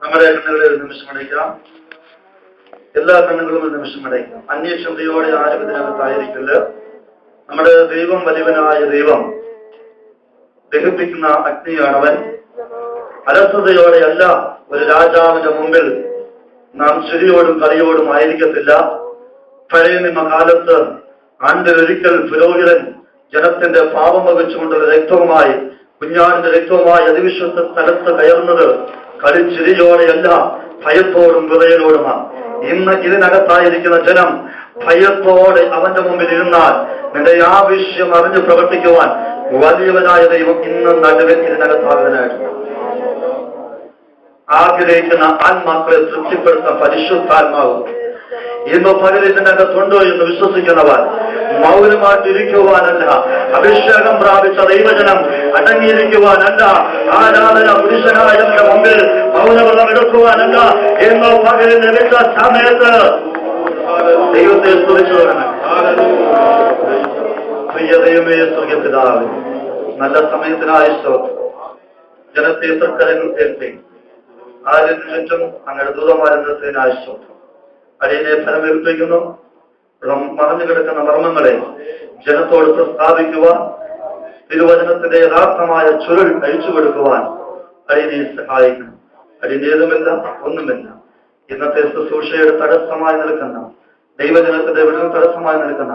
നമ്മുടെ കണ്ണുകളെ ഒരു നിമിഷം അടയ്ക്കാം. എല്ലാ കണ്ണുകളും ഒരു നിമിഷം അടയ്ക്കാം. അന്വേഷണയോടെ ആരും ഇതിനകത്തായിരിക്കില്ല. നമ്മുടെ ദൈവം വലിയവനായ ദൈവം ദഹിപ്പിക്കുന്ന അഗ്നിയാണവൻ. അലസതയോടെയല്ല ഒരു രാജാവിന്റെ മുമ്പിൽ നാം ചിരിയോടും കളിയോടും ആയിരിക്കത്തില്ല. പഴയ നിയമകാലത്ത് ആണ്ടിലൊരിക്കൽ പുരോഹിതൻ ജനത്തിന്റെ പാപം വഹിച്ചുകൊണ്ടുള്ള രക്തവുമായി കുഞ്ഞാടിന്റെ രക്തവുമായി അതിവിശ്വസ്ത സ്ഥലത്ത് കയറുന്നത് കളിച്ചിരിയോടെയല്ല, ഭയത്തോടും വിറയലോടുമാണ്. ഇന്ന് ഇതിനകത്തായിരിക്കുന്ന ജനം ഭയത്തോടെ അവന്റെ മുമ്പിൽ ഇരുന്നാൽ നിന്റെ ആവശ്യം അറിഞ്ഞ് പ്രവർത്തിക്കുവാൻ വലിയവനായ ദൈവം ഇന്ന് നടുവിൽ ഇതിനകത്താകുന്നതിനായിട്ട് ആഗ്രഹിക്കുന്ന ആത്മാക്കളെ തൃപ്തിപ്പെടുത്താൻ പരിശുദ്ധാത്മാവും ഇന്ന് പകൽ ഇതിനകത്തുണ്ടോ എന്ന് വിശ്വസിക്കുന്നവർ മൗനമായിട്ടിരിക്കുവാനല്ല, അഭിഷേകം പ്രാപിച്ച ദൈവജനം അടങ്ങിയിരിക്കുവാനല്ല, ആരാധന പുരുഷനായവന്റെ മുമ്പിൽ മൗനവ്രതം എടുക്കുവാനല്ല, എന്നോ പകലിൽ ലഭിച്ച സമയത്ത് ദൈവത്തെ സ്തുതിച്ചു തുടങ്ങണം. പ്രിയ ദൈവമേ, സ്വർഗ്ഗപിതാവേ, നല്ല സമയത്തിനായ ജനത്തെ തൃക്കരങ്ങൾ ഏൽപ്പി ആരും ചുറ്റും അങ്ങയുടെ ദൂതമാരുന്നതിനായ അടിയനെ ഫലമേൽപ്പിക്കുന്നു. മറഞ്ഞു കിടക്കുന്ന മർമ്മങ്ങളെ ജനത്തോട് പ്രസ്താവിക്കുവാൻ, തിരുവചനത്തിന്റെ യഥാർത്ഥമായ ചുരുൾ അഴിച്ചു കൊടുക്കുവാൻ അടിയനെ സഹായിക്കണം. അടിയനേതുമില്ല, ഒന്നുമില്ല. ഇന്നത്തെ ശുശ്രൂഷയുടെ തടസ്സമായി നിൽക്കുന്ന, ദൈവജനത്തിന്റെ വിടുതൽ തടസ്സമായി നിൽക്കുന്ന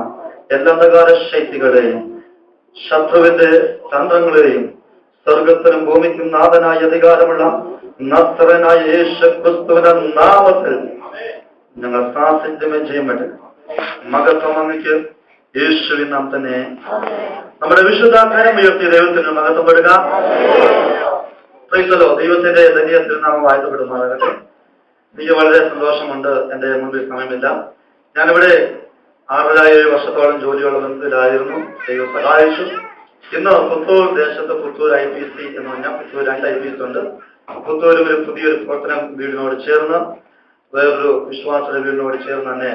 എല്ലാ അന്ധകാര ശക്തികളെയും ശത്രുവിന്റെ തന്ത്രങ്ങളെയും സ്വർഗത്തിനും ഭൂമിക്കും നാഥനായ അധികാരമുള്ള നസ്രനായ യേശുക്രിസ്തുവിന്റെ നാമത്തിൽ ഞങ്ങൾ സാന്നിധ്യമേ ചെയ്യാൻ പറ്റും. മഹത്വം അങ്ങയ്ക്ക് യേശുവിൻ നാം തന്നെ. നമ്മുടെ വിശുദ്ധാകാരം ഉയർത്തിയ ദൈവത്തിന് മഹത്വപ്പെടുക. ദൈവത്തിന്റെ ധന്യ തിരുനാമം വാഴ്ത്തപ്പെടുമാറാകട്ടെ. എനിക്ക് വളരെ സന്തോഷമുണ്ട്. എന്റെ മുമ്പിൽ സമയമില്ല. ഞാനിവിടെ 6.5 വർഷത്തോളം ജോലിയുള്ള ബന്ധത്തിലായിരുന്നു. ദൈവം സഹായിച്ചു. ഇന്ന് പുത്തൂർ ദേശത്ത് പുത്തൂർ IPC എന്ന് പറഞ്ഞാൽ പുത്തൂർ 2 IPC ഉണ്ട്. പുത്തൂർ ഒരു പുതിയൊരു പ്രവർത്തനം വീടിനോട് ചേർന്ന്, വേറൊരു വിശ്വാസയുടെ വീടിനോട് ചേർന്ന് തന്നെ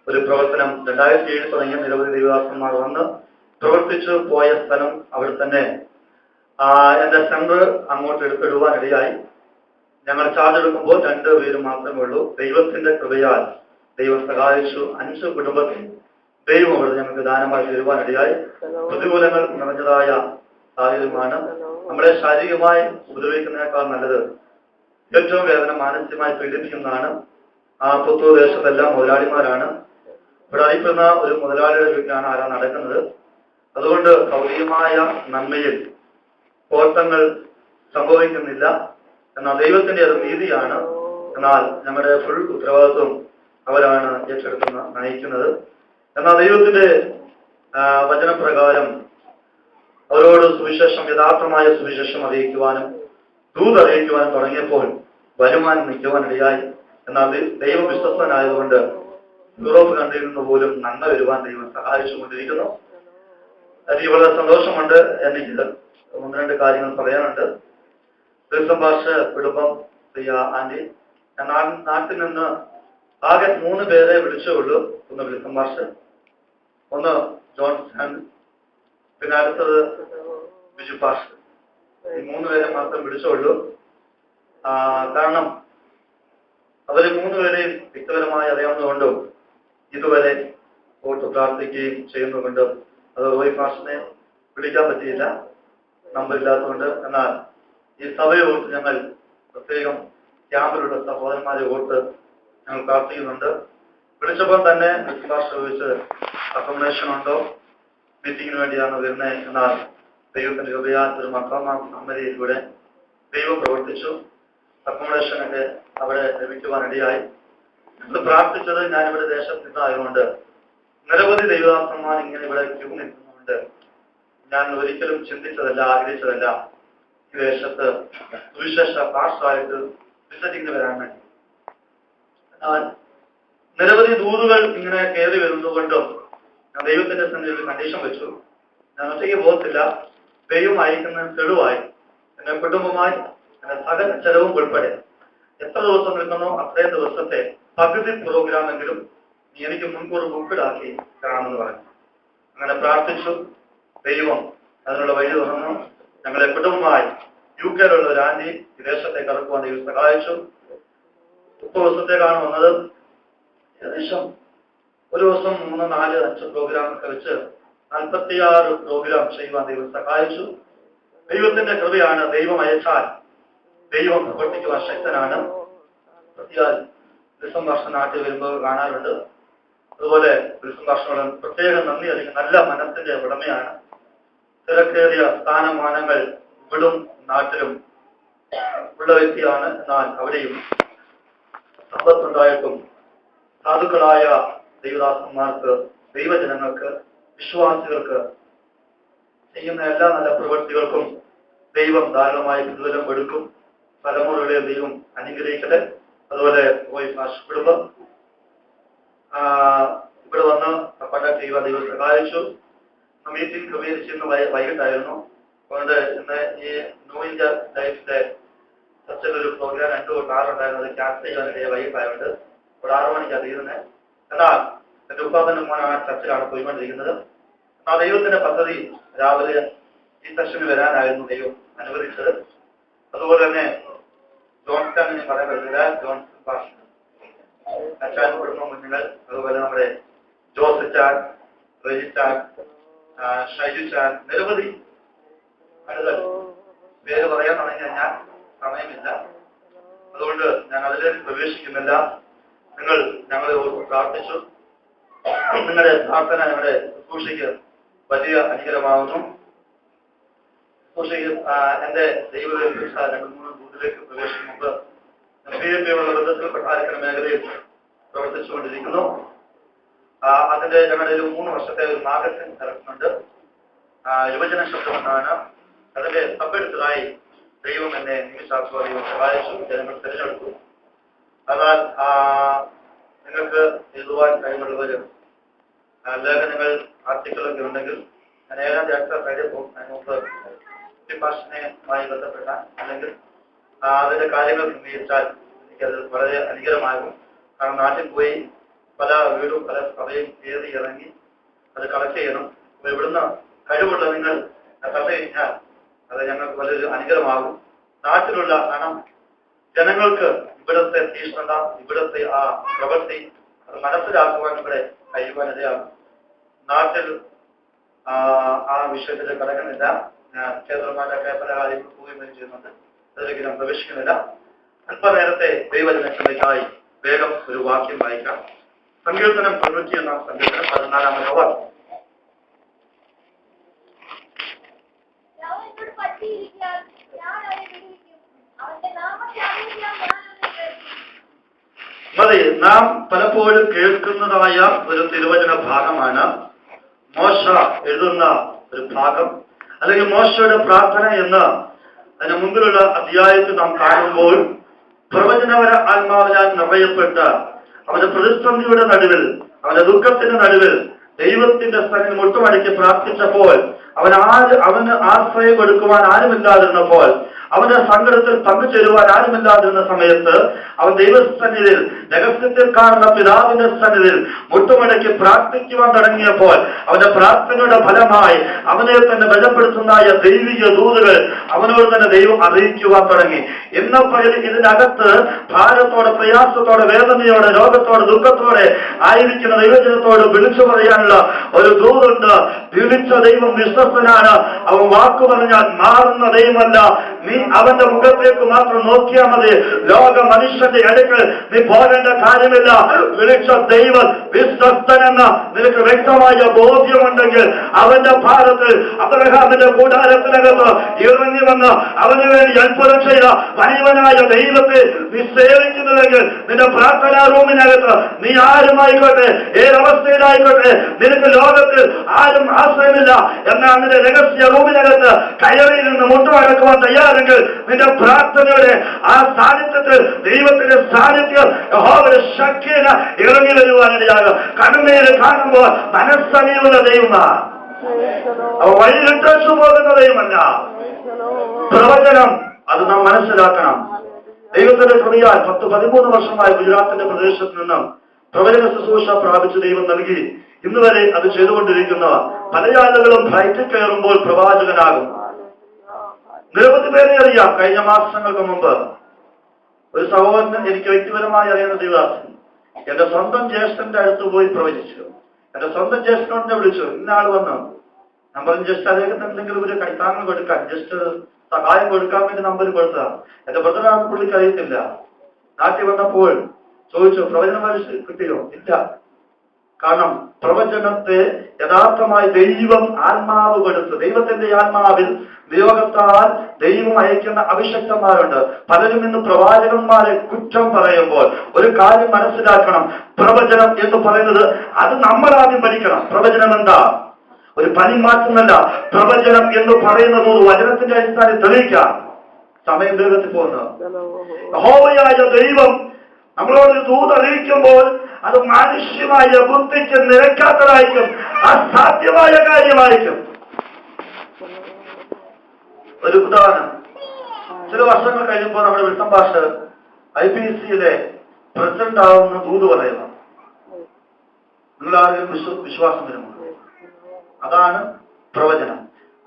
ഒരു പ്രവർത്തനം 2007 തുടങ്ങിയ നിരവധി ദൈവദാസന്മാർ വന്ന് പ്രവർത്തിച്ചു പോയ സ്ഥലം. അവിടെ തന്നെ എന്റെ സെന്റർ അങ്ങോട്ട് എടുത്തിടുവാനിടയായി. ഞങ്ങൾ ചാർജ് എടുക്കുമ്പോൾ 2 പേര് മാത്രമേ ഉള്ളൂ. ദൈവത്തിന്റെ കൃപയാൽ ദൈവം സഹായിച്ചു. 5 കുടുംബത്തിൽ ദൈവം അവിടെ ഞങ്ങൾക്ക് ദാനമായി തരുവാനിടയായി. പ്രതികൂലങ്ങൾ നിറഞ്ഞതായ സാഹചര്യമാണ്. നമ്മളെ ശാരീരികമായി ഉപദ്രവിക്കുന്നതിനേക്കാൾ നല്ലത് ഏറ്റവും വേദന മാനസികമായി പീഡിപ്പിക്കുന്നതാണ്. പുത്തൂർ ദേശത്തെല്ലാം മുതലാളിമാരാണ്. ഇവിടെ അറിയപ്പെടുന്ന ഒരു മുതലാളിയുടെ വീട്ടിലാണ് ആരാ നടക്കുന്നത്. അതുകൊണ്ട് ഭൗതികമായ നന്മയിൽ കോട്ടങ്ങൾ സംഭവിക്കുന്നില്ല. എന്നാൽ ദൈവത്തിന്റെ അത് നീതിയാണ്. എന്നാൽ ഞങ്ങളുടെ ഫുൾ ഉത്തരവാദിത്വം അവരാണ് ഏറ്റെടുക്കുന്ന നയിക്കുന്നത്. എന്നാൽ ദൈവത്തിന്റെ വചനപ്രകാരം അവരോട് സുവിശേഷം, യഥാർത്ഥമായ സുവിശേഷം അറിയിക്കുവാനും ദൂത് അറിയിക്കുവാനും തുടങ്ങിയപ്പോൾ വരുമാനം നിൽക്കുവാനിടയായി. എന്നാൽ ദൈവ വിശ്വസ്തനായതുകൊണ്ട് യൂറോപ്പ് കൺട്രിയിൽ നിന്ന് പോലും നന്മ വരുവാൻ ദൈവം സഹായിച്ചുകൊണ്ടിരിക്കുന്നു. എനിക്ക് വളരെ സന്തോഷമുണ്ട്. എനിക്ക് 1-2 കാര്യങ്ങൾ പറയാനുണ്ട്. ക്രിസ്ത്യൻ ഭാഷ കുടുംബം പ്രിയ ആന്റി, ഞാൻ നാട്ടിൽ നിന്ന് ആകെ 3 പേരെ വിളിച്ചുള്ളൂ. ഒന്ന് ക്രിസ്ത്യൻ ഭാഷ, ഒന്ന് ജോൺ സാൻഡ്, പിന്നെ അടുത്തത് ബിജു പാഷ. ഈ 3 പേരെ മാത്രം വിളിച്ചുള്ളൂ. കാരണം അവരെ 3 പേരെയും വ്യക്തിപരമായി അറിയാവുന്നതുകൊണ്ടും ഇതുവരെ വോട്ട് പ്രാർത്ഥിക്കുകയും ചെയ്യുന്നതുകൊണ്ടും അത് റോയ് പാഷനെ വിളിക്കാൻ പറ്റിയില്ല, നമ്പറില്ലാത്തതുകൊണ്ട്. എന്നാൽ ഈ സഭയെ ഓർത്ത് ഞങ്ങൾ പ്രത്യേകം ക്യാമ്പിലുള്ള സഹോദരന്മാരെ ഓർത്ത് ഞങ്ങൾ പ്രാർത്ഥിക്കുന്നുണ്ട്. വിളിച്ചപ്പോൾ തന്നെ ചോദിച്ച് അക്കോമഡേഷൻ ഉണ്ടോ, മീറ്റിങ്ങിന് വേണ്ടിയാണ് വരുന്നത്. എന്നാൽ ദൈവത്തിന്റെ കൃപയാൽ ഒരു അമ്മരിയിലൂടെ ദൈവം പ്രവർത്തിച്ചു. അക്കോമഡേഷനൊക്കെ അവിടെ ലഭിക്കുവാനിടയായി. നമ്മൾ പ്രാർത്ഥിച്ചത്, ഞാനിവിടെ ദേശത്ത് നിന്നായതുകൊണ്ട് നിരവധി ദൈവദാസന്മാർ ഇങ്ങനെ ഇവിടെ ക്യൂ നിൽക്കുന്നുണ്ട്. ഞാൻ ഒരിക്കലും ചിന്തിച്ചതല്ല, ആഗ്രഹിച്ചതല്ല ഈ ദേശത്ത് സുവിശേഷ പാസ്സായിട്ട് വിസിറ്റിംഗ് വരാൻ വേണ്ടി. എന്നാൽ നിരവധി ദൂതുകൾ ഇങ്ങനെ കയറി വരുന്നതുകൊണ്ടും ഞാൻ ദൈവത്തിന്റെ സന്നിധിയിൽ കണ്ടീഷൻ വെച്ചു. ഞാൻ ഒറ്റയ്ക്ക് പോകത്തില്ല, ദൈവം അയക്കുന്നതിന് തെളിവായി എന്റെ കുടുംബമായി എന്റെ സകല ചെലവും ഉൾപ്പെടെ എത്ര ദിവസം നിൽക്കുന്നോ അത്രയും ദിവസത്തെ പകുതി പ്രോഗ്രാമെങ്കിലും നീ എനിക്ക് മുൻകൂർ ബുക്കിലാക്കി തരാമെന്ന് പറഞ്ഞു. അങ്ങനെ പ്രാർത്ഥിച്ചു. ദൈവം അതിനുള്ള വഴി തുറന്നു. ഞങ്ങളെ കുടുംബമായി UK ഒരു ആന്റി വിദേശത്തേക്ക് ഇറക്കുവാൻ ദൈവം സഹായിച്ചു. 30 ദിവസത്തേക്കാണ് വന്നത്. ഏകദേശം ഒരു ദിവസം 3, 4, 5 പ്രോഗ്രാമൊക്കെ വെച്ച് 46 പ്രോഗ്രാം ചെയ്യുവാൻ ദൈവം സഹായിച്ചു. ദൈവത്തിന്റെ കൃപയാണ്. ദൈവം അയച്ചാൽ ദൈവം പ്രവർത്തിക്കുവാൻ ശക്തനാണ്. ഡിസംബർ നാട്ടിൽ വരുമ്പോൾ കാണാറുണ്ട്. അതുപോലെ ഡിസംബർ പ്രത്യേകം നന്ദി അറിയിക്കും. നല്ല മനസ്സിന്റെ ഉടമയാണ്. തിരക്കേറിയ സ്ഥാനമാനങ്ങൾ ഇവിടും നാട്ടിലും ഉള്ള വ്യക്തിയാണ്. എന്നാൽ അവിടെയും സമ്പത്തുണ്ടായിട്ടും സാധുക്കളായ ദൈവദാസന്മാർക്ക്, ദൈവജനങ്ങൾക്ക്, വിശ്വാസികൾക്ക് ചെയ്യുന്ന എല്ലാ നല്ല പ്രവൃത്തികൾക്കും ദൈവം ധാരാളമായി പ്രതിഫലം കൊടുക്കും. തലമുറകളെ ദൈവം അനുഗ്രഹിക്കട്ടെ. അതുപോലെ കുടുംബം ഇവിടെ വന്ന് കണ്ടക്ട് ചെയ്യുവാൻ ദൈവം സഹായിച്ചു. മീറ്റിംഗ് ക്രമീകരിച്ചിരുന്ന വൈകിട്ടായിരുന്നു. അതുകൊണ്ട് ഇന്ന് ഈ ന്യൂ ഇന്ത്യ ലൈഫിന്റെ ചർച്ചയിലൊരു പ്രോഗ്രാം 2 തൊട്ട് 6 ഉണ്ടായിരുന്നത് ക്യാൻസൽ ചെയ്യാനിടയെ വൈകിട്ടായുണ്ട്. ഇവിടെ 6 മണിക്കാണ് തീരുന്നത്. എന്നാൽ എന്റെ ഉപ്പാപ്പന്റെ മോൻ ആ ചർച്ചയിലാണ് പോയിക്കൊണ്ടിരിക്കുന്നത്. ആ ദൈവത്തിന്റെ പദ്ധതി രാവിലെ ഈ സെഷന് വരാനായിരുന്നു ദൈവം അനുവദിച്ചത്. അതുപോലെ തന്നെ ജോൺസൺ പറയാൻ പറ്റില്ല, ജോൺസൺ പാസ്റ്റർ, അച്ഛൻ കുടുംബ കുഞ്ഞുങ്ങൾ, അതുപോലെ നമ്മുടെ ജോസിച്ചാൻ, റജിച്ചാൻ, ഷൈജുച്ചാൻ, നിരവധി ആളുകൾ പേര് പറയാൻ തുടങ്ങിയാൽ ഞാൻ സമയമില്ല. അതുകൊണ്ട് ഞാൻ അതിലേക്ക് പ്രവേശിക്കുന്നില്ല. നിങ്ങൾ ഞങ്ങളെ പ്രാർത്ഥിച്ചു. നിങ്ങളുടെ പ്രാർത്ഥന ഞങ്ങളുടെ ശുശ്രൂഷയ്ക്ക് വലിയ അനുഗ്രഹമാകുന്നു. ശുശ്രൂഷയ്ക്ക് എന്റെ ദൈവവേൽപ്പിച്ച 2-3 ബൂത്തിലേക്ക് പ്രവേശിക്കും മുമ്പ് PFP-യുള്ള ബന്ധത്തിൽ കൊട്ടാരക്കര മേഖലയിൽ പ്രവർത്തിച്ചുകൊണ്ടിരിക്കുന്നു. അതിന്റെ ഞങ്ങളുടെ ഒരു 3 വർഷത്തെ ഒരു മാഗസിൻ ഇറക്കുന്നുണ്ട്. യുവജന ശബ്ദമെന്നാണ്. അതിന്റെ സബെടുത്തതായി ദൈവം എന്നെ നിമിഷാത്മക ദൈവം സഹായിച്ചു. ജനങ്ങൾ തിരഞ്ഞെടുത്തു. എന്നാൽ നിങ്ങൾക്ക് എഴുതുവാൻ കഴിവുള്ളവർ ലേഖനങ്ങൾ, ആർട്ടിക്കിളൊക്കെ ഉണ്ടെങ്കിൽ ഞാൻ 7ാം തീയതി ഫ്രൈഡേ പോകും. അതിന് മുമ്പ് ഭാഷയുമായി ബന്ധപ്പെട്ട അല്ലെങ്കിൽ അതിന്റെ കാര്യങ്ങൾ ക്രമീകരിച്ചാൽ എനിക്കത് വളരെ അനുഗ്രഹമാകും. കാരണം നാട്ടിൽ പോയി പല വീടും പല സഭയും കയറി ഇറങ്ങി അത് കളക്ട് ചെയ്യണം. അപ്പൊ ഇവിടുന്ന് കഴിവുള്ള നിങ്ങൾ കണ്ടു കഴിഞ്ഞാൽ അത് ഞങ്ങൾക്ക് വലിയൊരു അനുഗ്രഹമാകും. നാട്ടിലുള്ള കാരണം ജനങ്ങൾക്ക് ഇവിടുത്തെ തീഷ്ണത, ഇവിടുത്തെ ആ പ്രവൃത്തി അത് മനസ്സിലാക്കുവാൻ ഇവിടെ കഴിയുവാനിടയാകും. നാട്ടിൽ ആ വിഷയത്തിൽ കടക്കുന്നില്ല. ക്ഷേത്രമാരൊക്കെ പല കാര്യങ്ങൾ പോവുകയും ചെയ്യുന്നുണ്ട്. അതിലേക്ക് ഞാൻ പ്രവേശിക്കുന്നില്ല. അല്പനേരത്തെ ദൈവജനത്തിലേക്കായി വേഗം ഒരു വാക്യം വായിക്കാം. സങ്കീർത്തനം 91 സങ്കീർത്തനം 14-ാമത്തെ വാക്യം. മതി. നാം പലപ്പോഴും കേൾക്കുന്നതായ ഒരു തിരുവചന ഭാഗമാണ് മോശ എഴുതുന്ന ഒരു ഭാഗം, അല്ലെങ്കിൽ മോശയുടെ പ്രാർത്ഥന എന്ന് അതിന് മുമ്പിലുള്ള അധ്യായത്തിൽ നാം കാണുമ്പോൾ പ്രവചനപര ആത്മാവിനാൽ നിറയപ്പെട്ട് അവന്റെ പ്രതിസന്ധിയുടെ നടുവിൽ, അവന്റെ ദുഃഖത്തിന്റെ നടുവിൽ ദൈവത്തിന്റെ സ്ഥലം മുട്ടുമടക്കി പ്രാർത്ഥിച്ചപ്പോൾ അവന് ആശ്രയം കൊടുക്കുവാൻ ആരുമില്ലാതിരുന്നപ്പോൾ, അവന്റെ സങ്കടത്തിൽ പങ്കുചേരുവാൻ ആരുമില്ലാതിരുന്ന സമയത്ത് അവൻ ദൈവസന്നിധിയിൽ രഹസ്യത്തിൽ കാണുന്ന പിതാവിന്റെ സന്നിധിയിൽ മുട്ടുമടക്കി പ്രാർത്ഥിക്കുവാൻ തുടങ്ങിയപ്പോൾ അവന്റെ പ്രാർത്ഥനയുടെ ഫലമായി അവനെ തന്നെ ബലപ്പെടുത്തുന്നതായ ദൈവിക ദൂതുകൾ അവനോട് തന്നെ ദൈവം അറിയിക്കുവാൻ തുടങ്ങി. എന്ന പകൽ ഇതിനകത്ത് ഭാരത്തോടെ, പ്രയാസത്തോടെ, വേദനയോടെ, രോഗത്തോടെ, ദുഃഖത്തോടെ ആയിരിക്കുന്ന ദൈവജനത്തോട് വിളിച്ചു പറയാനുള്ള ഒരു ദൂതുണ്ട്. വിളിച്ച ദൈവം വിശ്വസ്തനാണ്. അവൻ വാക്കു പറഞ്ഞാൽ മാറുന്ന ദൈവമല്ല. നീ അവന്റെ മുഖത്തേക്ക് മാത്രം നോക്കിയാൽ മതി. ലോക മനുഷ്യന്റെ അടുക്കൽ നീ പോകേണ്ട കാര്യമില്ല. വിളിച്ച ദൈവം വിശ്വസ്തനെന്ന് നിനക്ക് വ്യക്തമായ ബോധ്യമുണ്ടെങ്കിൽ അവന്റെ ഭാരത്തിൽ അബ്രഹാമിന്റെ കൂടാരത്തിനകത്ത് ഇറങ്ങി വന്ന് അവന് വേണ്ടി അത്ഭുതം ചെയ്ത വലിയവനായ ദൈവത്തെ നീ സേവിക്കുന്നുവെങ്കിൽ നിന്റെ പ്രാർത്ഥനാ റൂമിനകത്ത് നീ ആരുമായിക്കോട്ടെ, ഏതവസ്ഥയിലായിക്കോട്ടെ, നിനക്ക് ലോകത്തിൽ ആരും ആശ്രയമില്ല എന്നാൽ നിന്റെ രഹസ്യ റൂമിനകത്ത് കയറിയിൽ നിന്ന് മുട്ടുമടക്കുവാൻ തയ്യാറെങ്കിൽ നിന്റെ പ്രാർത്ഥനയുടെ ആ സാന്നിധ്യത്തിൽ ദൈവത്തിന്റെ സാന്നിധ്യം യഹോവയുടെ ശക്തിയിൽ ഇറങ്ങി വരുവാനിടയാകും. കണ്ണുനീര് കാണുമ്പോൾ മനസ്സലിയുള്ള ദൈവമാണ്, അവ വഴിയിലിട്ടു പോകുന്ന ദൈവമല്ല. പ്രവചനം അത് നാം മനസ്സിലാക്കണം. ദൈവത്തിന്റെ കൃപയാൽ 10-13 വർഷമായി ഗുജറാത്തിന്റെ പ്രദേശത്ത് നിന്നും പ്രവചന ശുശ്രൂഷ പ്രാപിച്ച് ദൈവം നൽകി ഇന്ന് വരെ അത് ചെയ്തുകൊണ്ടിരിക്കുന്ന പല ആളുകളും ഫ്ലൈറ്റിൽ കയറുമ്പോൾ പ്രവാചകനാകും. നിരവധി പേരെ അറിയാം. കഴിഞ്ഞ മാസങ്ങൾക്ക് മുമ്പ് ഒരു സഹോദരൻ എനിക്ക് വ്യക്തിപരമായി അറിയുന്ന ദൈവദാസൻ എന്റെ സ്വന്തം ജ്യേഷ്ഠന്റെ അടുത്ത് പോയി പ്രവചിച്ചു. എന്റെ സ്വന്തം ജ്യേഷ്ഠനോടിനെ വിളിച്ചു, ഇന്നാൾ വന്നു. ഞാൻ പറഞ്ഞു, ജസ്റ്റ് അദ്ദേഹത്തിന് എന്തെങ്കിലും ഒരു കൈത്താങ്ങ് കൊടുക്കാൻ, ജസ്റ്റ് സഹായം കൊടുക്കാൻ വേണ്ടി നമ്പർ കൊടുത്ത. എന്റെ ബ്രദറാണ്, പുള്ളിക്ക് അറിയത്തില്ല. നാട്ടിൽ വന്നപ്പോൾ ചോദിച്ചു, പ്രവചനം കിട്ടിയോ? ഇല്ല. കാരണം പ്രവചനത്തെ യഥാർത്ഥമായി ദൈവം ആത്മാവ് കൊടുത്തു. ദൈവത്തിന്റെ ആത്മാവിൽ നിയോഗത്താൽ ദൈവം അയക്കുന്ന അഭിഷക്തന്മാരുണ്ട്. പലരും ഇന്ന് പ്രവാചകന്മാരെ കുറ്റം പറയുമ്പോൾ ഒരു കാര്യം മനസ്സിലാക്കണം. പ്രവചനം എന്ന് പറയുന്നത് അത് നമ്മൾ ആദ്യം പഠിക്കണം. പ്രവചനം എന്താ? ഒരു പനി മാറ്റുന്നല്ല. പ്രവചനം എന്ന് പറയുന്നത് വചനത്തിന്റെ അടിസ്ഥാനത്തിൽ തെളിയിക്കാം. സമയം വേഗത്തിൽ പോകുന്നത്. യഹോവയായ ദൈവം നമ്മളോട് ദൂത് അറിയിക്കുമ്പോൾ അത് മാനുഷ്യമായ ബുദ്ധിക്ക് നിരക്കാത്തതായിരിക്കും, അസാധ്യമായ കാര്യമായിരിക്കും. ഒരു ഉദാഹരണം, ചില വർഷങ്ങൾ കഴിയുമ്പോൾ നമ്മുടെ വിൽസം പാസ്റ്റർ IPCയിലെ പ്രസിഡന്റ് ആവുന്ന ദൂത് പറയുന്നു. നിങ്ങൾ ആരെങ്കിലും വിശ്വാസം വരുമോ? അതാണ് പ്രവചനം.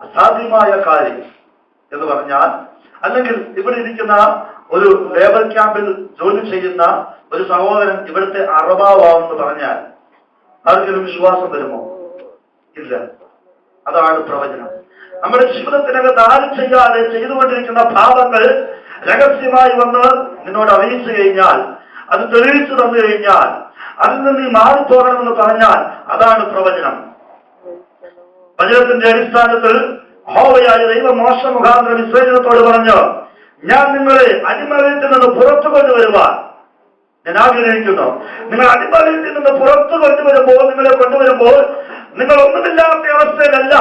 അസാധ്യമായ കാര്യം എന്ന് പറഞ്ഞാൽ, അല്ലെങ്കിൽ ഇവിടെ ഇരിക്കുന്ന ഒരു ലേബർ ക്യാമ്പിൽ ജോലി ചെയ്യുന്ന ഒരു സഹോദരൻ ഇവിടുത്തെ അറബാവാമെന്ന് പറഞ്ഞാൽ ആർക്കെങ്കിലും വിശ്വാസം വരുമോ? ഇല്ല. അതാണ് പ്രവചനം. നമ്മുടെ ജീവിതത്തിനകത്ത് ആരും ചെയ്യാതെ ചെയ്തുകൊണ്ടിരിക്കുന്ന ഭാവങ്ങൾ രഹസ്യമായി വന്ന് നിന്നോട് അറിയിച്ചു കഴിഞ്ഞാൽ, അത് തെളിയിച്ചു തന്നു കഴിഞ്ഞാൽ, അതിൽ നിന്ന് നീ മാറിപ്പോകണമെന്ന് പറഞ്ഞാൽ അതാണ് പ്രവചനം. വചനത്തിന്റെ അടിസ്ഥാനത്തിൽ യഹോവയായ ദൈവം മോശ മുഖാന്തരം ഇസ്രായേലിനോട് പറഞ്ഞു, ഞാൻ നിങ്ങളെ അടിമവീട്ടിൽ നിന്ന് പുറത്തു കൊണ്ടുവരുവാൻ ഞാൻ ആഗ്രഹിക്കുന്നു. നിങ്ങൾ അടിമവീട്ടിൽ നിന്ന് പുറത്തു നിങ്ങളെ കൊണ്ടുവരുമ്പോൾ നിങ്ങൾ ഒന്നുമില്ലാത്ത അവസ്ഥയിലല്ല,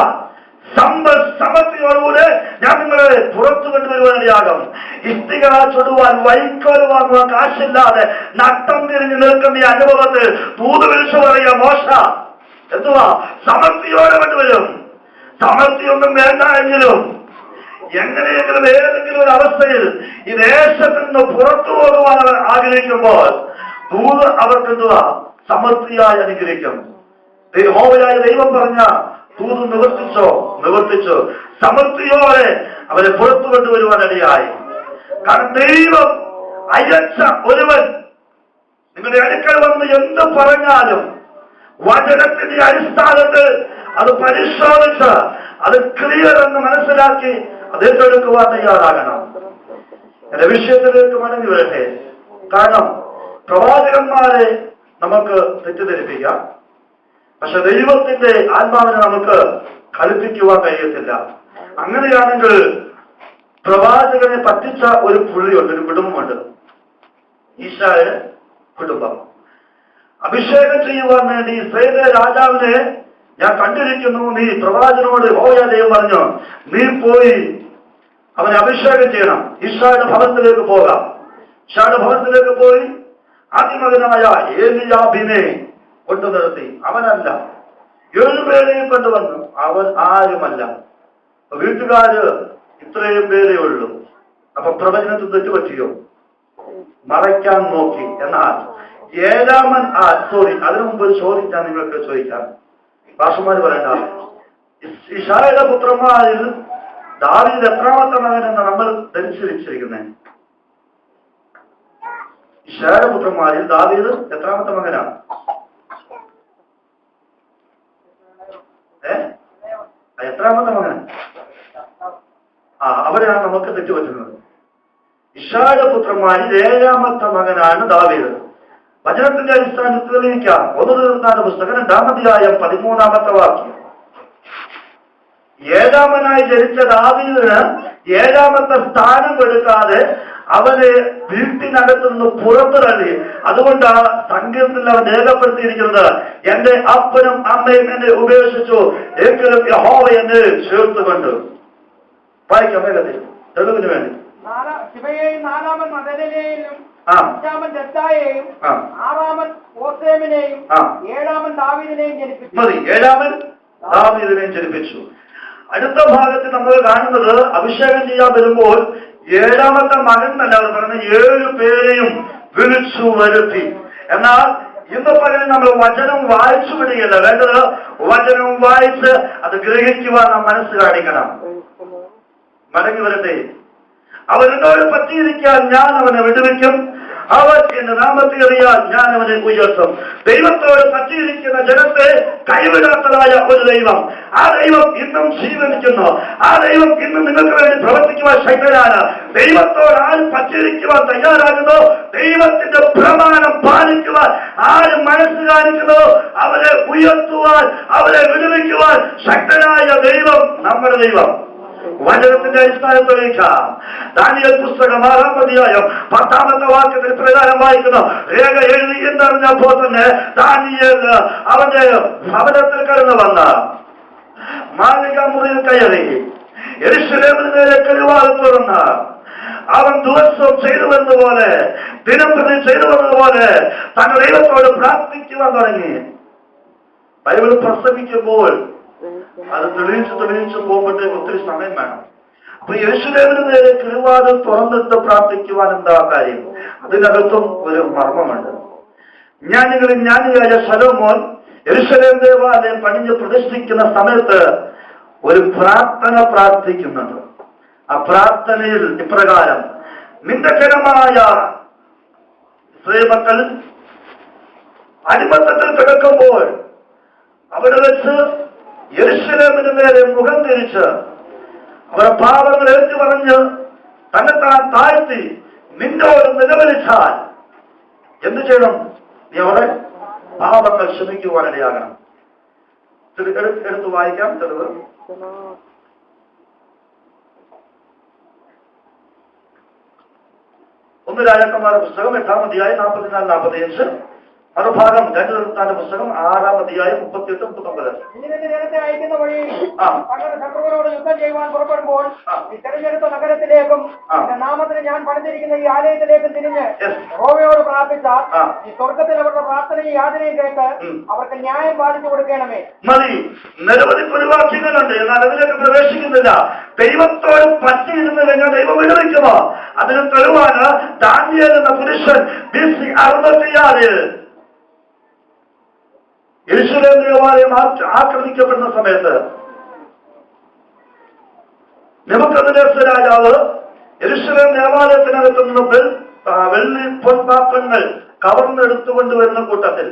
സമൃദ്ധിയോടുകൂടെ ഞാൻ നിങ്ങളെ പുറത്തു കൊണ്ടുവരുവാനിടയാകും. ഇഷ്ടിക ചൊടുവാൻ വൈക്കോല് വാങ്ങുവാൻ കാശില്ലാതെ നട്ടം തിരിഞ്ഞു നിൽക്കുന്ന ഈ അനുഭവത്തിൽ തൂത് വിളിച്ചു പറയുക, മോശ എന്തുവാ സമൃദ്ധിയോടെ കൊണ്ടുവരും. സമൃദ്ധിയൊന്നും വേണ്ട എങ്കിലും എങ്ങനെയെങ്കിലും ഏതെങ്കിലും ഒരു അവസ്ഥയിൽ ഈ ദേശത്തിൽ നിന്ന് പുറത്തു പോകുവാൻ അവർ ആഗ്രഹിക്കുമ്പോൾ ദൂത് അവർക്ക് എന്തുവാ സമൃദ്ധിയായി അനുഗ്രഹിക്കും. യഹോവയായ ദൈവം പറഞ്ഞ ദൂത് നിവർത്തിച്ചോ സമൃദ്ധിയോടെ അവരെ പുറത്തു കൊണ്ടുവരുവാനിടയായി. കാരണം ദൈവം അയച്ച ഒരുവൻ നിങ്ങളുടെ അടുക്കൽ വന്ന് എന്ത് പറഞ്ഞാലും വചനത്തിന്റെ അടിസ്ഥാനത്തിൽ അത് പരിശോധിച്ച് അത് ക്ലിയർ എന്ന് മനസ്സിലാക്കി അത് ഏറ്റെടുക്കുവാൻ തയ്യാറാകണം. എന്റെ വിഷയത്തിലേക്ക് മടങ്ങി വരട്ടെ. കാരണം പ്രവാചകന്മാരെ നമുക്ക് തെറ്റിദ്ധരിപ്പിക്കാം, പക്ഷെ ദൈവത്തിന്റെ ആത്മാവിനെ നമുക്ക് കളിപ്പിക്കുവാൻ കഴിയത്തില്ല. അങ്ങനെയാണെങ്കിൽ പ്രവാചകനെ പറ്റിച്ച ഒരു പുള്ളിയുണ്ട്, ഒരു കുടുംബമുണ്ട്, ഈശായുടെ കുടുംബം. അഭിഷേകം ചെയ്യുവാൻ വേണ്ടി ഇസ്രായേൽ രാജാവിനെ ഞാൻ കണ്ടിരിക്കുന്നു, നീ പ്രവാചകനോട് യഹോവയായ ദൈവം പറഞ്ഞു, നീ പോയി അവനെ അഭിഷേകം ചെയ്യണം. ഈശായുടെ ഭവനത്തിലേക്ക് പോകാം. ഈശായുടെ ഭവനത്തിലേക്ക് പോയി അതിമകനായ ഏലിയാബിനെ കൊണ്ടു നിർത്തി. അവനല്ല, 7 പേരെയും കൊണ്ടുവന്നു. അവൻ ആരുമല്ല. വീട്ടുകാര് ഇത്രയും പേരേ ഉള്ളൂ. അപ്പൊ പ്രവചനത്തിൽ തെറ്റുപറ്റിയോ? മറയ്ക്കാൻ നോക്കി. എന്നാൽ 7-ാമൻ അതിനു മുമ്പ് ഒരു ചോദ്യം ഞാൻ നിങ്ങൾക്ക് ചോദിക്കാം. ഭാഷമാര് പറയണ്ട, ഇശായുടെ പുത്രന്മാരിൽ ദാവീദ് എത്രാമത്തെ മകനെന്ന് നമ്മൾ ധരിച്ചിരിക്കുന്നത്? ഇശായുടെ പുത്രന്മാരിൽ ദാവീദ് എത്രാമത്തെ മകനാണ്? എത്രാമത്തെ മകനാണ്? അവൻ അവിടെയാണ് നമുക്ക് തെറ്റുപറ്റുന്നത്. ഇശ്ശായിയുടെ പുത്രന്മാരിൽ 7ാമത്തെ മകനാണ് ദാവീദ്. വചനത്തിന്റെ അടിസ്ഥാനത്തിൽ തെളിയിക്കാം. 1 ദിനവൃത്താന്ത പുസ്തകം 2-ാം അധ്യായം 13-ാമത്തെ വാക്യം. 7ാമനായി ജനിച്ച ദാവീദിന് 7ാമത്തെ സ്ഥാനം കൊടുക്കാതെ അവനെ വീട്ടിനകത്തു നിന്ന് പുറത്തു തള്ളി. അതുകൊണ്ടാണ് സങ്കീർത്തനത്തിൽ അവൻ രേഖപ്പെടുത്തിയിരിക്കുന്നത്, എന്റെ അപ്പനും അമ്മയും എന്നെ ഉപേക്ഷിച്ചു, എങ്കിലും യഹോവ എന്നെ ചേർത്തുകൊണ്ട്. വായിക്കാം വേഗത്തിൽ തെളിവിന് വേണ്ടി. ശിബയെയും 4-ാമൻ മദനെയും 5-ാമൻ ജദ്ദായെയും 6-ാമൻ ഓസേമിനെയും 7-ാമൻ ദാവീദിനെയും ജനിപ്പിച്ചു. മതി, 7ാമൻ ദാവീദിനെയും ജനിപ്പിച്ചു. അടുത്ത ഭാഗത്ത് നമ്മൾ കാണുന്നത് അഭിഷേകം ചെയ്യാൻ വരുമ്പോൾ 7ാമത്തെ മകൻ എന്നല്ല അവർ പറയുന്നത്, 7 പേരെയും വിളിച്ചു വരുത്തി. എന്നാൽ ഇന്ന് പകരം നമ്മൾ വചനം വായിച്ചു വിടുകയല്ല വേണ്ടത്, വചനം വായിച്ച് അത് ഗ്രഹിക്കുവാൻ നാം മനസ്സ് കാണിക്കണം. മടങ്ങി വരട്ടെ. അവരെന്നോട് പറ്റിയിരിക്കാൻ ഞാൻ അവനെ വിടുവിക്കും, അവർ എന്റെ നാമത്തെ അറിയാൻ ഞാൻ അവനെ ഉയർത്തും. ദൈവത്തോട് പറ്റിയിരിക്കുന്ന ജനത്തെ കൈവിടാത്തതായ ഒരു ദൈവം, ആ ദൈവം ഇന്നും ജീവനിക്കുന്നു. ആ ദൈവം ഇന്നും നിങ്ങൾക്ക് വേണ്ടി പ്രവർത്തിക്കുവാൻ ശക്തനാണ്. ദൈവത്തോട് ആരും പറ്റിയിരിക്കുവാൻ തയ്യാറാകുന്നു, ദൈവത്തിന്റെ പ്രമാണം പാലിക്കുവാൻ ആരും മനസ്സ് കാണിക്കുന്നു, അവരെ ഉയർത്തുവാൻ, അവരെ വിടുവിക്കുവാൻ ശക്തനായ ദൈവം നമ്മുടെ ദൈവം. വചനത്തിന്റെ അടിസ്ഥാനം തെളിയിക്കാം. ദാനിയേൽ പുസ്തകം 6-ാം അധ്യായം 10-ാമത്തെ വാക്യത്തിൽ പ്രകാരം വായിക്കുന്നു, രേഖ എഴുതി എന്നറിഞ്ഞപ്പോ തന്നെ ദാനിയേൽ അവന്റെ ഭവനത്തിൽ കടന്നു വന്ന മാളിക മുറിയിൽ കയറി യെരൂശലേമിന് നേരെ കരുവാതിൽ തുറന്ന് അവൻ ദിവസവും ചെയ്തു വന്നതുപോലെ, ദിനംപ്രതി ചെയ്തു വന്നതുപോലെ തന്റെ ദൈവത്തോട് പ്രാർത്ഥിക്കുവാൻ തുടങ്ങി. ബൈബിൾ പ്രസംഗിക്കുമ്പോൾ അത് തെളിയിച്ച് പോകുമ്പോഴത്തേക്ക് ഒത്തിരി സമയം വേണം. അപ്പൊ യെരൂശലേമിന് നേരെ കരുവാതിൽ തുറന്നിട്ട് പ്രാർത്ഥിക്കുവാൻ എന്താ കാര്യം? അതിനകത്തും ഒരു മർമ്മമുണ്ട്. ജ്ഞാനിയായ ശലോമോൻ യെരൂശലേം ദേവാലയം പണിഞ്ഞ് പ്രതിഷ്ഠിക്കുന്ന സമയത്ത് ഒരു പ്രാർത്ഥന പ്രാർത്ഥിക്കുന്നുണ്ട്. ആ പ്രാർത്ഥനയിൽ ഇപ്രകാരം, നിന്റെ ജനമായ ഇസ്രായേൽ മക്കൾ അടിമത്തത്തിൽ കിടക്കുമ്പോൾ അവിടെ വെച്ച് യെരൂശലേമിന് നേരെ മുഖം തിരിച്ച് അവരുടെ പാപങ്ങൾ ഏറ്റു പറഞ്ഞ് തന്നെത്താൻ താഴ്ത്തി നിന്നോട് നിലവിളിച്ചാൽ എന്ത് ചെയ്യണം? നീ അവരെ പാപങ്ങൾ ക്ഷമിക്കുവാനിടയാകണം. എടുത്ത് വായിക്കാം തെളിവ്. 1 രാജാക്കന്മാരുടെ പുസ്തകം 8-ാം അധ്യായം 44-45, മറുഭാഗം 2 ദിനവൃത്താന്ത പുസ്തകം 6-ാം അധ്യായം 38-39. ജനത്തെ അയക്കുന്ന വഴി തങ്ങളുടെ ശത്രുക്കളോട് യുദ്ധം ചെയ്യുവാൻ പുറപ്പെടുമ്പോൾ ഈ തെരഞ്ഞെടുത്ത നഗരത്തിലേക്കും നാമത്തിന് ഞാൻ പണിതിരിക്കുന്ന ഈ ആലയത്തിലേക്കും തിരിഞ്ഞ് യഹോവയോട് പ്രാർത്ഥിച്ചാൽ ഈ സ്വർഗത്തിൽ അവരുടെ പ്രാർത്ഥനയും യാതനയും കേട്ട് അവർക്ക് ന്യായം പാലിച്ചു കൊടുക്കണമേ. മതി. നിരവധി പരിവാക്യങ്ങളുണ്ട്, എന്നാൽ അതിലേക്ക് പ്രവേശിക്കുന്നില്ല. ദൈവത്തോട് പറ്റിയിരുന്നു കഴിഞ്ഞാൽ ദൈവം വിടുവിക്കുമോ? അതിന് തെളിവാണ് ദാനിയേൽ എന്ന പുരുഷൻ BC 66 യെരൂശലേം ദേവാലയം ആക്രമിക്കപ്പെടുന്ന സമയത്ത് നെബൂഖദ്നേസർ രാജാവ് യെരൂശലേം ദേവാലയത്തിനകത്ത് നിന്ന് വെള്ളി പൊൻപാത്രങ്ങൾ കവർന്നെടുത്തുകൊണ്ട് വരുന്ന കൂട്ടത്തിൽ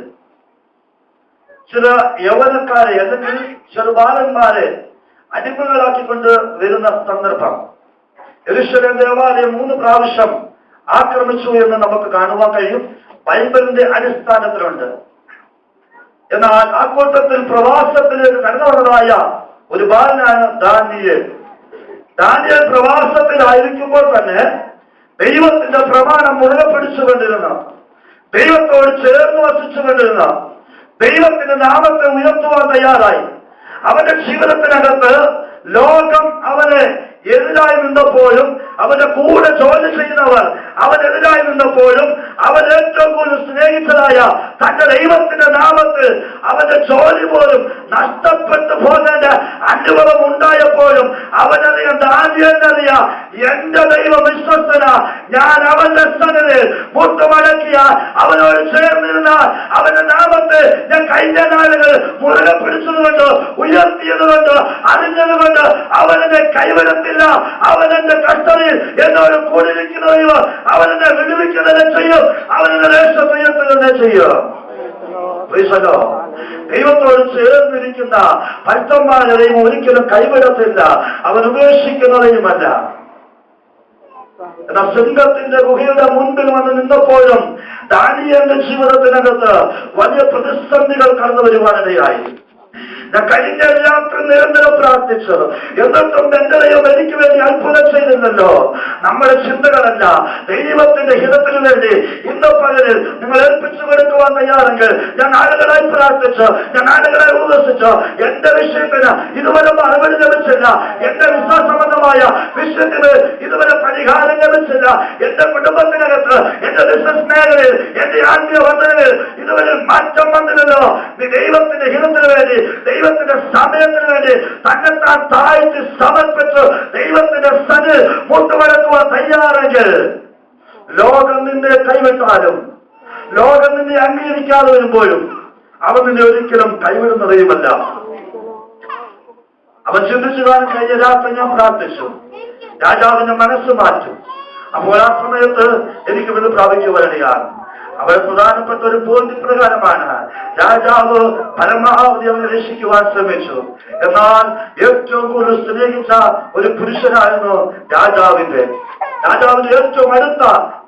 ചില യൗവനക്കാരെ അല്ലെങ്കിൽ ചെറുബാലന്മാരെ അടിമകളാക്കിക്കൊണ്ട് വരുന്ന സന്ദർഭം. യെരൂശലേം ദേവാലയം 3 പ്രാവശ്യം ആക്രമിച്ചു എന്ന് നമുക്ക് കാണുവാൻ കഴിയും. ബൈബിളിന്റെ അടിസ്ഥാനത്തിലുണ്ട്. എന്നാൽ ആ കൂട്ടത്തിൽ പ്രവാസത്തിലേക്ക് കടന്നു വന്നതായ ഒരു ബാലനാണ് ദാനിയേൽ. ദാനിയേൽ പ്രവാസത്തിലായിരിക്കുമ്പോൾ തന്നെ ദൈവത്തിന്റെ പ്രമാണം മുറുകെ പിടിച്ചുകൊണ്ടിരുന്ന, ദൈവത്തോട് ചേർന്ന് വസിച്ചുകൊണ്ടിരുന്ന, ദൈവത്തിന്റെ നാമത്തെ ഉയർത്തുവാൻ തയ്യാറായി. അവന്റെ ജീവിതത്തിനകത്ത് ലോകം അവനെ എതിരായി നിന്നപ്പോഴും, അവന്റെ കൂടെ ജോലി ചെയ്യുന്നവർ അവനെതിരായി നിന്നപ്പോഴും, അവൻ ഏറ്റവും കൂടുതൽ സ്നേഹിച്ചതായ തന്റെ ദൈവത്തിന്റെ നാമത്തിൽ അവന്റെ ജോലി പോലും നഷ്ടപ്പെട്ടു പോകേണ്ട അനുഭവം ഉണ്ടായപ്പോഴും അവനറിയാം, ദാനിയേലിനറിയാം, എന്റെ ദൈവം വിശ്വസ്തന, ഞാൻ അവന്റെ സന്നിധിയിൽ മുട്ടുമടക്കിയ അവനോട് ചേർന്നിരുന്നാൽ അവന്റെ നാമത്തെ ഞാൻ കഴിഞ്ഞ നാളുകൾ മുറുകെ പിടിച്ചതുകൊണ്ട്, ഉയർത്തിയതുകൊണ്ട്, അറിഞ്ഞതുകൊണ്ട് അവനെ കൈവിടത്തില്ല. അവൻ എന്റെ കഷ്ടതയിൽ എന്നോട് കൂടിയിരിക്കുന്ന ദൈവം അവനെ വിടുവിക്കുന്നത് ചെയ്യും, അവനെ ദേശത്ത് ഉയർത്തുന്നത് ചെയ്യും. ദൈവത്തോട് ചേർന്നിരിക്കുന്ന ഭക്തന്മാരെ ദൈവം ഒരിക്കലും കൈവിടത്തില്ല, അവൻ ഉപേക്ഷിക്കുന്നതയുമല്ല. എന്നാൽ സിംഹത്തിന്റെ ഗുഹയുടെ മുൻപിൽ വന്ന് നിന്നപ്പോഴും ദാനിയേലിന്റെ ജീവിതത്തിനകത്ത് വലിയ പ്രതിസന്ധികൾ കടന്നു വരുവാനിടയായി. ഞാൻ കഴിഞ്ഞ രാത്രി നിരന്തരം പ്രാർത്ഥിച്ചു, എന്നിട്ടും എന്റെ ദൈവം എനിക്ക് വേണ്ടി അത്ഭുതം ചെയ്തില്ലല്ലോ. നമ്മുടെ ചിന്തകളല്ല, ദൈവത്തിന്റെ ഹിതത്തിന് വേണ്ടി ഇന്ന് പകലിൽ നിങ്ങൾ ഏൽപ്പിച്ചു കൊടുക്കുവാൻ തയ്യാറെങ്കിൽ ഞാൻ ആളുകളായി പ്രാർത്ഥിച്ചു, ഞാൻ ആളുകളായി ഉപവസിച്ചു. എന്റെ വിഷയത്തിന് ഇതുവരെ മറുപടി ലഭിച്ചില്ല, എന്റെ വിശ്വാസസംബന്ധമായ വിഷയത്തിന് ഇതുവരെ പരിഹാരം ലഭിച്ചില്ല, എന്റെ കുടുംബത്തിനകത്ത്, എന്റെ ബിസിനസ് മേഖലയിൽ, എന്റെ ആത്മീയ വർദ്ധനയിൽ ഇതുവരെ മാറ്റം വന്നില്ലല്ലോ. നീ ദൈവത്തിന്റെ ഹിതത്തിന് വേണ്ടി, ദൈവത്തിന്റെ സമയത്തിന് വേണ്ടി തന്നെത്താൻ താഴ്ത്തി സമർപ്പിച്ച് ദൈവത്തിന്റെ സന്നിധിയിൽ മുട്ടുമടക്കുവാൻ തയ്യാറെങ്കിൽ ലോകം നിന്നെ കൈവിട്ടാലും, ലോകം നിന്നെ അംഗീകരിക്കാതെ വരുമ്പോഴും അവൻ നിന്നെ ഒരിക്കലും കൈവിടുന്നതേയുമല്ല. അവൻ ചിന്തിച്ചു കാണാൻ കഴിഞ്ഞ രാത്രി ഞാൻ പ്രാർത്ഥിച്ചു, രാജാവിന്റെ മനസ്സ് മാറ്റും. അപ്പോൾ ആ സമയത്ത് എനിക്ക് വീണ്ടും പ്രാപിക്കുവാനിടയാണ്. അവർ പ്രധാനപ്പെട്ട ഒരു ബോധ്യപ്രകാരമാണ് രാജാവ് പരമാവധി അവനെ രക്ഷിക്കുവാൻ ശ്രമിച്ചു. എന്നാൽ ഏറ്റവും കൂടുതൽ സ്നേഹിച്ച ഒരു പുരുഷനായിരുന്നു രാജാവിന്റെ ഏറ്റവും അടുത്ത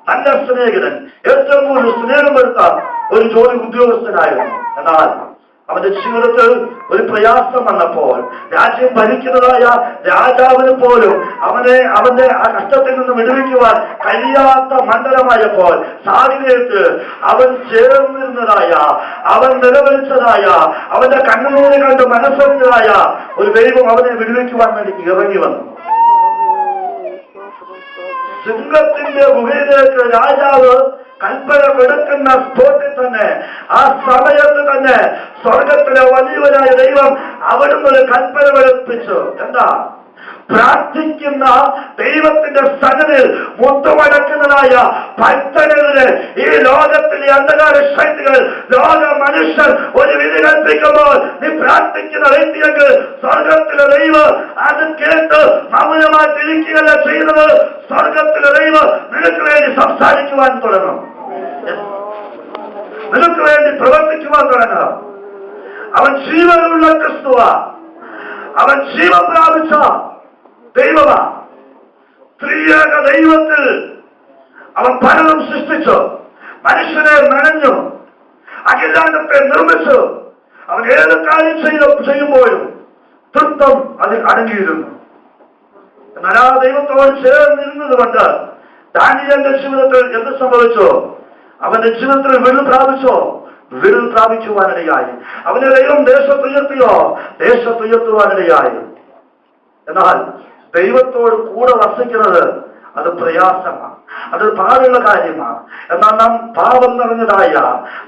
നല്ല സ്നേഹിതൻ, ഏറ്റവും കൂടുതൽ സ്നേഹമെടുത്ത ഒരു ജോലി ഉദ്യോഗസ്ഥനായിരുന്നു. എന്നാൽ അവന്റെ ജീവിതത്തിൽ ഒരു പ്രയാസം വന്നപ്പോൾ രാജ്യം ഭരിക്കുന്നതായ രാജാവിന് പോലും അവന്റെ ആ കഷ്ടത്തിൽ നിന്ന് വിടുവിക്കുവാൻ കഴിയാത്ത മണ്ഡലമായപ്പോൾ സാഹചര്യത്തിൽ അവൻ ചേർന്നിരുന്നതായ, അവൻ നിലവിളിച്ചതായ, അവന്റെ കണ്ണുനീര് കണ്ട് മനസ്സറിഞ്ഞതായ ഒരു ദൈവം അവനെ വിടുവിക്കുവാൻ വേണ്ടി ഇറങ്ങി വന്നു. സിംഹത്തിന്റെ ഗുഹയിലേക്ക് രാജാവ് കൽപ്പന കൊടുക്കുന്ന സ്പോട്ടിൽ തന്നെ, ആ സമയത്ത് തന്നെ സ്വർഗത്തിലെ വലിയവനായ ദൈവം അവിടുന്ന് ഒരു കൽപ്പന വെളുപ്പിച്ചു. എന്താ? പ്രാർത്ഥിക്കുന്ന ദൈവത്തിന്റെ സന്നിധിയിൽ മുട്ടുമടക്കുന്നതായ ഭക്തനെതിരെ ഈ ലോകത്തിലെ അന്ധകാര ശക്തികൾ, ലോക മനുഷ്യർ ഒരു വിധി കൽപ്പിക്കുമ്പോൾ നീ പ്രാർത്ഥിക്കുന്ന വ്യക്തിയെങ്കിൽ സ്വർഗത്തിലെ ദൈവം അത് കേട്ട് മൗനമായിട്ടിരിക്കുകയല്ല ചെയ്യുന്നത്. സ്വർഗത്തിലെ ദൈവം നിനക്ക് വേണ്ടി സംസാരിക്കുവാൻ തുടങ്ങും, നിനക്ക് വേണ്ടി പ്രവർത്തിക്കുവാൻ തുടങ്ങും. അവൻ ജീവനുള്ള ക്രിസ്തുവാ, അവൻ ജീവൻ പ്രാപിച്ച ദൈവമാ. ത്രിയേക ദൈവത്തിൽ അവൻ പലതും സൃഷ്ടിച്ചു, മനുഷ്യനെ മെനഞ്ഞു, അഖിലാണ്ടത്തെ നിർമ്മിച്ചു. അവൻ ഏത് കാര്യം ചെയ്യുമ്പോഴും തൃത്വം അതിൽ അടങ്ങിയിരുന്നു. എന്നാൽ ആ ദൈവത്തോട് ചേർന്നിരുന്നത് കൊണ്ട് ദാനിയേലിന്റെ ജീവിതത്തിൽ എന്ത് സംഭവിച്ചു? അവന്റെ ജീവിതത്തിൽ വിടുതൽ പ്രാപിച്ചോ? വിടുതൽ പ്രാപിക്കുവാനിടയായി. അവനെ ദൈവം ദേശത്തുയർത്തുവാനിടയായി. എന്നാൽ ദൈവത്തോട് കൂടെ വസിക്കുന്നത് അത് പ്രയാസമാണ്, അത് പാടുള്ള കാര്യമാണ്. എന്നാൽ നാം പാപം നിറഞ്ഞതായ,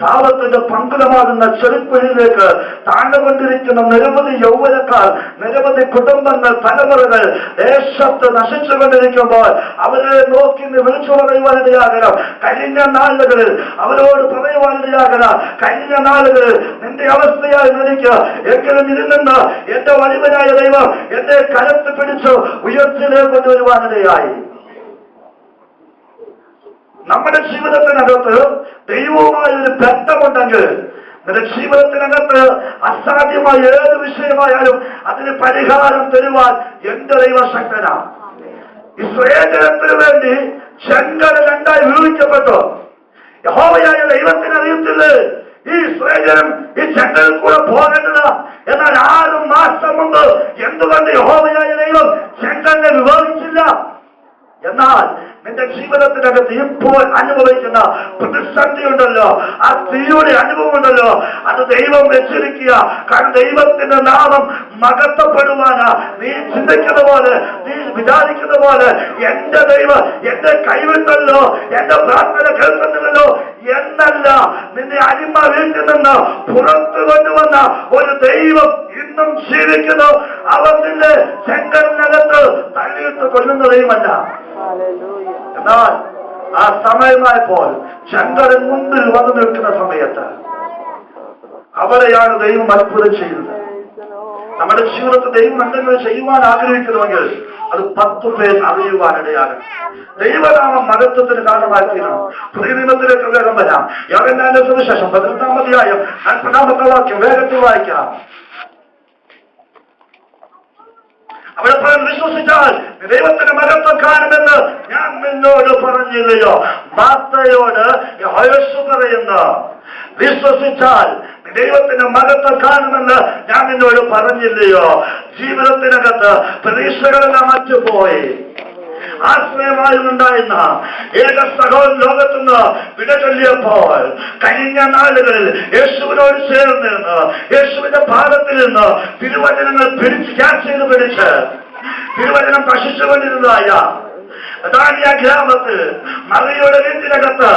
പാപത്തിന്റെ പങ്കുലമാകുന്ന ചെറുക്കുഴിയിലേക്ക് താണ്ടുകൊണ്ടിരിക്കുന്ന നിരവധി യൗവനക്കാർ, നിരവധി കുടുംബങ്ങൾ, തലമുറകൾ ദേശത്ത് നശിച്ചുകൊണ്ടിരിക്കുമ്പോൾ അവരെ നോക്കി വിളിച്ചു പറയുവാനിടയാകണം. കഴിഞ്ഞ നാളുകളിൽ അവരോട് പറയുവാനിടയാകണം, കഴിഞ്ഞ നാളുകളിൽ നിന്റെ അവസ്ഥയായി നിനക്ക് എങ്കിലും ഇതിൽ നിന്ന് എന്റെ വലിയവനായ ദൈവം എന്റെ കരത്ത് പിടിച്ചു ഉയർച്ചയിലേക്ക് കൊണ്ടുവരുവാനിടയായി. നമ്മുടെ ജീവിതത്തിനകത്ത് ദൈവവുമായ ഒരു ബന്ധമുണ്ടെങ്കിൽ നിന്റെ ജീവിതത്തിനകത്ത് അസാധ്യമായ ഏത് വിഷയമായാലും അതിന് പരിഹാരം തരുവാൻ എന്റെ ദൈവശക്തനാണ്. ഇസ്രായേലിന് വേണ്ടി ചെങ്കടൽ രണ്ടായി വിഭജിക്കപ്പെട്ടു. യഹോവയായ ദൈവത്തിന് അറിയത്തില്ലേ ഈ ഇസ്രായേലും ഈ ചെങ്കടലിൽ കൂടെ പോകേണ്ടത്? എന്നാൽ 6 മാസം മുമ്പ് എന്തുകൊണ്ട് യഹോവയായ ദൈവം ചെങ്കടലിനെ വിഭജിച്ചില്ല? എന്നാൽ നിന്റെ ജീവിതത്തിനകത്ത് ഇപ്പോൾ അനുഭവിക്കുന്ന പ്രതിസന്ധി ഉണ്ടല്ലോ, ആ തീയുടെ അനുഭവം ഉണ്ടല്ലോ, അത് ദൈവം വെച്ചിരിക്കുക. കാരണം ദൈവത്തിന്റെ നാമം മഹത്വപ്പെടുവാനാ. നീ ചിന്തിക്കുന്ന പോലെ, നീ വിചാരിക്കുന്ന പോലെ എന്റെ ദൈവം എന്നെ കൈവിട്ടല്ലോ, എന്റെ പ്രാർത്ഥന കേൾക്കുന്നില്ലല്ലോ എന്നല്ല. നിന്നെ അടിമ വീട്ടിൽ നിന്ന് പുറത്തു കൊണ്ടുവന്ന ഒരു ദൈവം ഇന്നും ജീവിക്കുന്നു. അവൻ നിന്നെ ചെങ്കലിനകത്ത് തള്ളിയിട്ട് കൊല്ലുന്ന ദൈവമല്ല. എന്നാൽ ആ സമയമായപ്പോൾ ചെങ്കടൽ മുമ്പിൽ വന്നു നിൽക്കുന്ന സമയത്ത് അവിടെയാണ് ദൈവം അത്ഭുതം ചെയ്യുന്നത്. നമ്മുടെ ജീവിതത്തിൽ ദൈവം എന്തെങ്കിലും ചെയ്യുവാൻ ആഗ്രഹിക്കുന്നുവെങ്കിൽ അത് 10 പേർ അറിയുവാനിടയാകും. ദൈവനാമം മഹത്വത്തിന് കാരണമാക്കിയാണ്. പുതിയ നിയമത്തിലേക്ക് വേഗം വരാം. യോഹന്നാന്റെ സുവിശേഷം 18-ാം അധ്യായം 40-ാമത്തെ വാക്യം വേഗത്തിൽ വായിക്കാം. അവിടെ പറഞ്ഞ് വിശ്വസിച്ചാൽ ദൈവത്തിന്റെ മഹത്വം കാണുമെന്ന് ഞാൻ നിന്നോട് പറഞ്ഞില്ലയോ? മാർത്തയോട് യേശു പറയുന്ന വിശ്വസിച്ചാൽ ദൈവത്തിന്റെ മഹത്വം കാണുമെന്ന് ഞാൻ നിന്നോട് പറഞ്ഞില്ലയോ? ജീവിതത്തിനകത്ത് പ്രതീക്ഷകളെല്ലാം മറ്റുപോയി. ആശ്രയമായുണ്ടായിരുന്ന ഏക സഹോദരൻ ലോകത്തുനിന്ന് വിട ചൊല്ലിയപ്പോൾ കഴിഞ്ഞ നാളുകളിൽ യേശുവിനോട് ചേർന്നിരുന്ന് യേശുവിന്റെ പാദത്തിൽ നിന്ന് തിരുവചനങ്ങൾ ക്യാച്ച് ചെയ്ത് പിടിച്ച് തിരുവചനം ഭക്ഷിച്ചുകൊണ്ടിരുന്നതായ ബഥാനിയ ഗ്രാമത്തിൽ മറിയയുടെ വീട്ടിനകത്ത്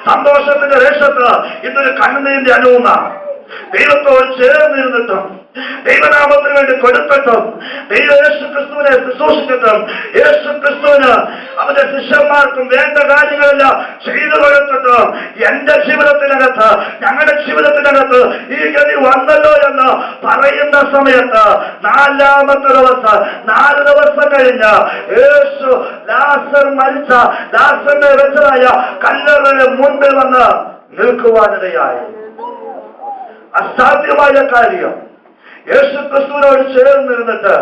സന്തോഷത്തിന്റെ ദേശത്ത് ഇന്നൊരു കണ്ണുനീരിന്റെ അനുഭവം. ദൈവത്തോട് ചേർന്നിരുന്നിട്ടും ദൈവനാമത്തിന് വേണ്ടി കൊടുത്തിട്ടും യേശു ക്രിസ്തുവിനെ ശുശ്രൂഷിച്ചിട്ടും യേശു ക്രിസ്തുവിന് അവന്റെ ശിഷ്യന്മാർക്കും വേണ്ട കാര്യങ്ങളെല്ലാം ചെയ്തു കൊടുത്തിട്ടും എന്റെ ജീവിതത്തിനകത്ത് ഞങ്ങളുടെ ജീവിതത്തിനകത്ത് ഈ ഗതി വന്നല്ലോ എന്ന് പറയുന്ന സമയത്ത് 4 ദിവസം കഴിഞ്ഞ് യേശു ലാസർ മരിച്ച ലാസറിനെ വെച്ചതായ കല്ലറയുടെ മുൻപിൽ വന്ന് നിൽക്കുവാനിടയായി. അസാധ്യമായ കാര്യം യേശു ക്രിസ്തുവിനോട് ചേർന്നിരുന്നിട്ട്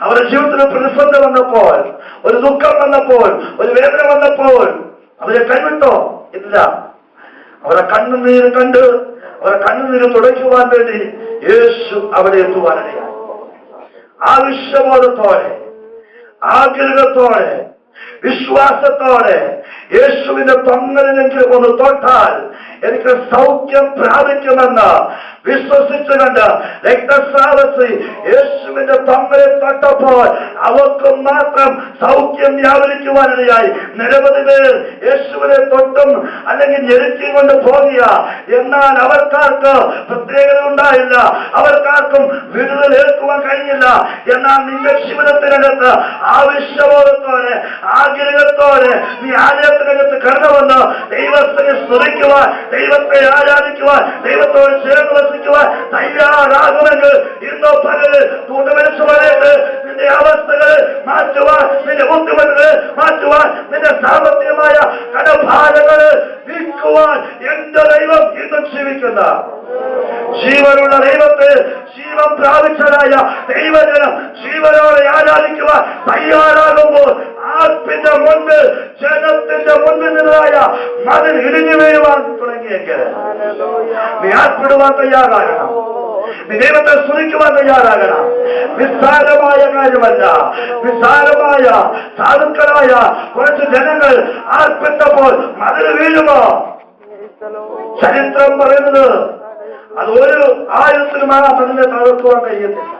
അവരുടെ ജീവിതത്തിൽ പ്രതിസന്ധി വന്നപ്പോൾ, ഒരു ദുഃഖം വന്നപ്പോൾ, ഒരു വേദന വന്നപ്പോൾ അവരെ കൈവിട്ടോ? ഇല്ല. അവരുടെ കണ്ണുനീര് കണ്ട് അവരുടെ കണ്ണുനീര് തുടയ്ക്കുവാൻ വേണ്ടി യേശു അവിടെ എത്തുവാനിടയായി. ആവശ്യബോധത്തോടെ, ആഗ്രഹത്തോടെ, വിശ്വാസത്തോടെ യേശുവിന്റെ തൊങ്ങലിനെങ്കിലും ഒന്ന് തൊട്ടാൽ എനിക്ക് സൗഖ്യം പ്രാപിക്കുമെന്ന് വിശ്വസിച്ചുകൊണ്ട് രക്തസ്രാവസി യേശുവിന്റെ തൊങ്ങലിൽ തൊട്ടപ്പോൾ അവർക്ക് മാത്രം സൗഖ്യം വ്യാപരിക്കുവാനിടയായി. നിരവധി പേർ യേശുവിനെ തൊട്ടും അല്ലെങ്കിൽ ഞെരുക്കി കൊണ്ട് പോകിയ, എന്നാൽ അവർക്കാർക്ക് പ്രത്യേകത ഉണ്ടായില്ല, അവർക്കാർക്കും വിടുതൽ ഏൽക്കുവാൻ കഴിഞ്ഞില്ല. എന്നാൽ നിന്റെ ജീവിതത്തിനകത്ത് ആവശ്യബോധത്തോടെ, ആഗ്രഹത്തോടെ നീ ആലയത്തിനകത്ത് കടന്നുവന്ന് ദൈവത്തെ സ്തുതിക്കുവാൻ, ദൈവത്തെ ആരാധിക്കുവാൻ, ദൈവത്തോട് ചേർന്ന് വസിക്കുവാൻ തയ്യാറാകുമെങ്കിൽ ഇന്നോ പകല് തൂണ്ടുവലിച്ചു പറയട്ടെ. നിന്റെ അവസ്ഥകളെ മാറ്റുവാൻ, നിന്റെ ബുദ്ധിമുട്ടുകളെ മാറ്റുവാൻ, നിന്റെ സാമ്പത്തികമായ കടഭാരങ്ങളെ നീക്കുവാൻ എന്റെ ദൈവം ഇന്നും ജീവിക്കുന്ന ജീവനുള്ള ദൈവത്തെ, ജീവൻ പ്രാപിച്ചതായ ദൈവജനം ജീവനോടെ ആരാധിക്കുവാൻ തയ്യാറാകുമ്പോൾ ആർപ്പിന്റെ മുൻപിൽ, ജനത്തിന്റെ മുൻപിൽ നിന്നതായ മതിൽ ഇടിഞ്ഞു വീഴുവാൻ തുടങ്ങിയെങ്കിൽ നീ ആർപ്പിടുവാൻ തയ്യാറാകണം. നീ ദൈവത്തെ സ്തുതിക്കുവാൻ തയ്യാറാകണം. നിസ്സാരമായ കാര്യമല്ല. നിസ്സാരമായ സാധുക്കളായ കുറച്ച് ജനങ്ങൾ ആർപ്പിട്ടപ്പോൾ മതിൽ വീഴുമോ? ചരിത്രം പറയുന്നത് അത് ഒരു ആയുധത്തിനും ആ മതിലിനെ തകർക്കുവാൻ കഴിയുന്നില്ല.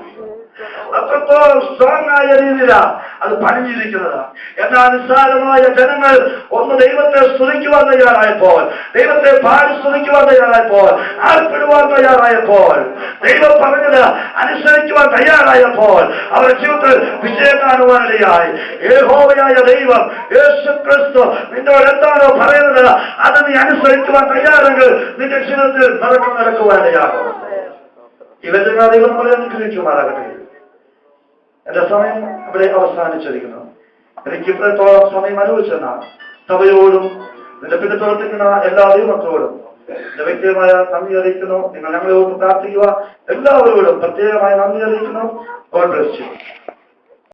അത്രത്തോളം സ്ട്രോങ് ആയ രീതിയിലാണ് അത് പണിഞ്ഞിരിക്കുന്നത്. എന്നാൽ നിസ്സാരമായ ജനങ്ങൾ ഒന്ന് ദൈവത്തെ സ്തുതിക്കുവാൻ തയ്യാറായപ്പോൾ, ദൈവത്തെ പാടി സ്തുതിക്കുവാൻ തയ്യാറായപ്പോൾ, ആർപ്പിടുവാൻ തയ്യാറായപ്പോൾ, ദൈവം പറഞ്ഞത് അനുസരിക്കുവാൻ തയ്യാറായപ്പോൾ അവരുടെ ജീവിതത്തിൽ വിജയം കാണുവാനിടയായി. യഹോവയായ ദൈവം യേശു ക്രിസ്തു നിന്നോട് എന്താണോ പറയുന്നത് അത് നീ അനുസരിക്കുവാൻ തയ്യാറെങ്കിൽ നിന്റെ ജീവിതത്തിൽ നടക്കുവാനിടയാകും. ഇവരുടെ ദൈവം പറയാൻ അനുഗ്രഹിക്കുമാറാകട്ടെ. എന്റെ സമയം ഇവിടെ അവസാനിച്ചിരിക്കുന്നു. എനിക്ക് ഇത്രത്തോളം സമയം അനുഭവിച്ചെന്ന സഭയോടും നിന്റെ പിന്നെ പ്രവർത്തിക്കുന്ന എല്ലാ ദൈവമക്കളോടും എന്റെ വ്യക്തിപരമായ നന്ദി അറിയിക്കുന്നു. നിങ്ങൾ ഞങ്ങളെ ഓർത്ത് പ്രാർത്ഥിക്കുക. എല്ലാവരോടും പ്രത്യേകമായ നന്ദി അറിയിക്കുന്നു. God bless you.